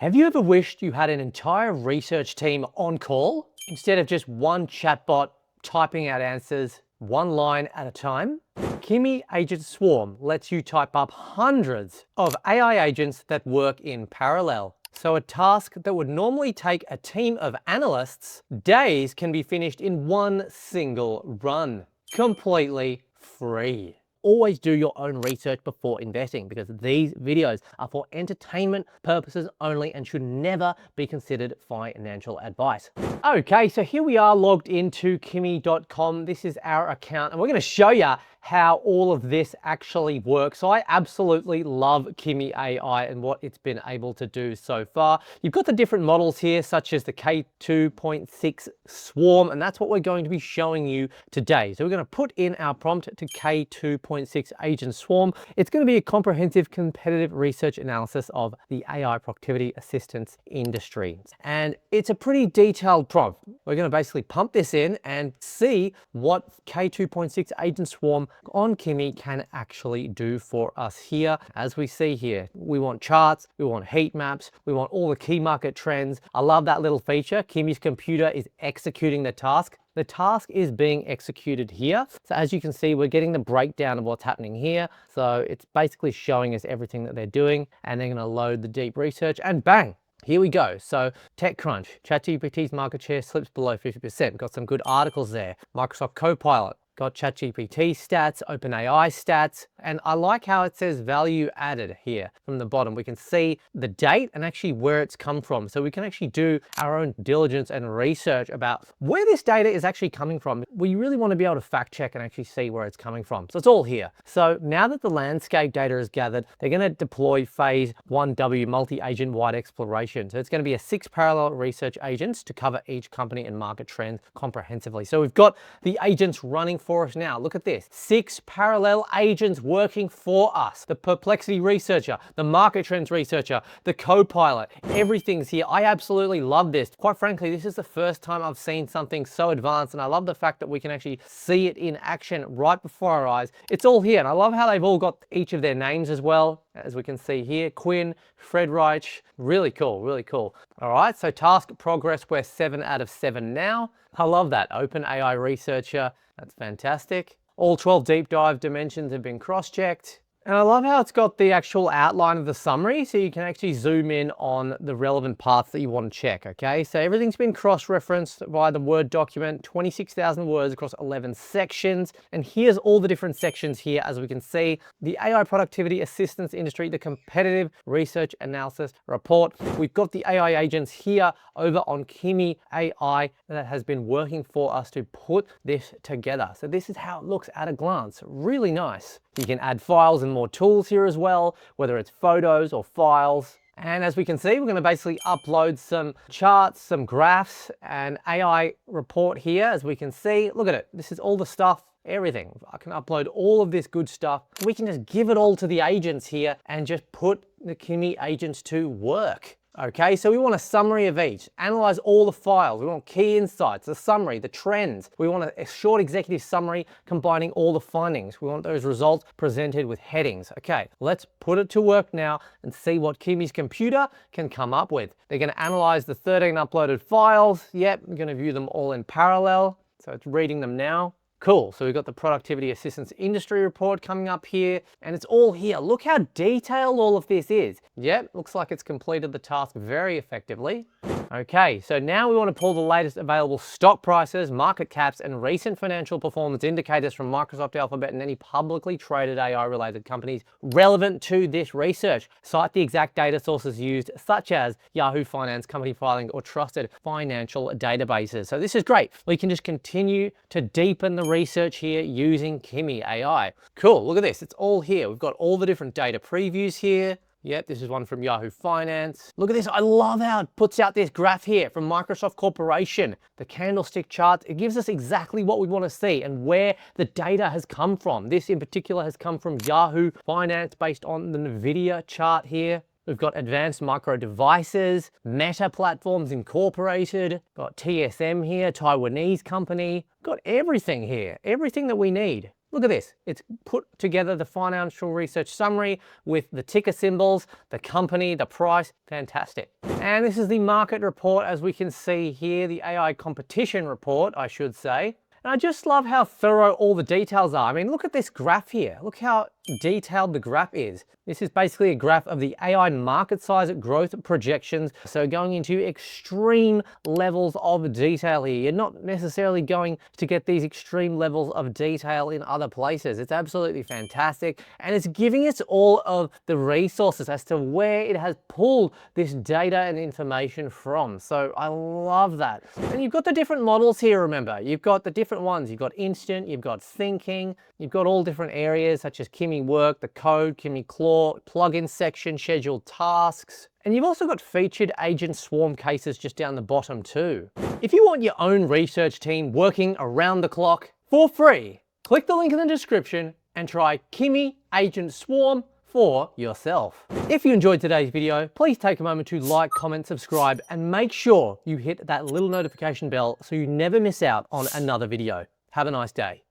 Have you ever wished you had an entire research team on call instead of just one chatbot typing out answers one line at a time? Kimi Agent Swarm lets you type up hundreds of AI agents that work in parallel. So a task that would normally take a team of analysts days can be finished in one single run, completely free. Always do your own research before investing because these videos are for entertainment purposes only and should never be considered financial advice. Okay, so here we are logged into kimi.com. This is our account and we're going to show you how all of this actually works. So I absolutely love Kimi AI and what it's been able to do so far. You've got the different models here, such as the K2.6 Swarm, and that's what we're going to be showing you today. So we're going to put in our prompt to K2.6 Agent Swarm. It's going to be a comprehensive competitive research analysis of the AI productivity assistance industry. And it's a pretty detailed prompt. We're going to basically pump this in and see what K2.6 Agent Swarm on Kimi can actually do for us here. As we see here, we want charts, we want heat maps, we want all the key market trends. I love that little feature. Kimi's computer is executing the task. The task is being executed here. So as you can see, we're getting the breakdown of what's happening here. So it's basically showing us everything that they're doing, and they're going to load the deep research and bang, here we go. So TechCrunch, ChatGPT's market share slips below 50%. Got some good articles there. Microsoft Copilot, got ChatGPT stats, OpenAI stats, and I like how it says value added here from the bottom. We can see the date and actually where it's come from. So we can actually do our own diligence and research about where this data is actually coming from. We really want to be able to fact check and actually see where it's coming from. So it's all here. So now that the landscape data is gathered, they're going to deploy phase 1W multi-agent wide exploration. So it's going to be 6 parallel research agents to cover each company and market trends comprehensively. So we've got the agents running for us now. Look at this. 6 parallel agents working for us. The perplexity researcher, the market trends researcher, the Copilot, everything's here. I absolutely love this. Quite frankly, this is the first time I've seen something so advanced, and I love the fact that we can actually see it in action right before our eyes. It's all here, and I love how they've all got each of their names as well, as we can see here. Quinn, Fred Reich, really cool, really cool. All right, so task progress, we're 7 out of 7 now. I love that. OpenAI researcher, that's fantastic. All 12 deep dive dimensions have been cross-checked. And I love how it's got the actual outline of the summary, so you can actually zoom in on the relevant parts that you want to check, okay? So everything's been cross-referenced via the Word document, 26,000 words across 11 sections. And here's all the different sections here, as we can see. The AI productivity assistance industry, the competitive research analysis report. We've got the AI agents here over on Kimi AI that has been working for us to put this together. So this is how it looks at a glance. Really nice. You can add files and more tools here as well, whether it's photos or files. And as we can see, we're going to basically upload some charts, some graphs, and AI report here. As we can see, look at it. This is all the stuff, everything. I can upload all of this good stuff. We can just give it all to the agents here and just put the Kimi agents to work. Okay, so we want a summary of each, analyze all the files. We want key insights, the summary, the trends. We want a short executive summary combining all the findings. We want those results presented with headings. Okay, let's put it to work now and see what Kimi's computer can come up with. They're going to analyze the 13 uploaded files. Yep, I'm going to view them all in parallel. So it's reading them now. Cool, so we've got the productivity assistance industry report coming up here, and it's all here. Look how detailed all of this is. Yep, looks like it's completed the task very effectively. Okay, so now we want to pull the latest available stock prices, market caps, and recent financial performance indicators from Microsoft, Alphabet, and any publicly traded AI-related companies relevant to this research. Cite the exact data sources used, such as Yahoo Finance, company filing, or trusted financial databases. So this is great. We can just continue to deepen the research here using Kimi AI. Cool, look at this. It's all here. We've got all the different data previews here. Yep, this is one from Yahoo Finance. Look at this. I love how it puts out this graph here from Microsoft Corporation. The candlestick charts, it gives us exactly what we want to see and where the data has come from. This in particular has come from Yahoo Finance based on the NVIDIA chart here. We've got Advanced Micro Devices, Meta Platforms Incorporated, got TSM here, Taiwanese company. Got everything here, everything that we need. Look at this. It's put together the financial research summary with the ticker symbols, the company, the price. Fantastic. And this is the market report, as we can see here, the AI competition report, I should say. And I just love how thorough all the details are. I mean, look at this graph here. Look how detailed the graph is. This is basically a graph of the AI market size growth projections. So going into extreme levels of detail here. You're not necessarily going to get these extreme levels of detail in other places. It's absolutely fantastic. And it's giving us all of the resources as to where it has pulled this data and information from. So I love that. And you've got the different models here, remember. You've got the different ones. You've got instant, you've got thinking, you've got all different areas such as Kimi Work, the code, Kimi Claw, plugin section, scheduled tasks. And you've also got featured agent swarm cases just down the bottom too. If you want your own research team working around the clock for free, click the link in the description and try Kimi Agent Swarm for yourself. If you enjoyed today's video, please take a moment to like, comment, subscribe, and make sure you hit that little notification bell so you never miss out on another video. Have a nice day.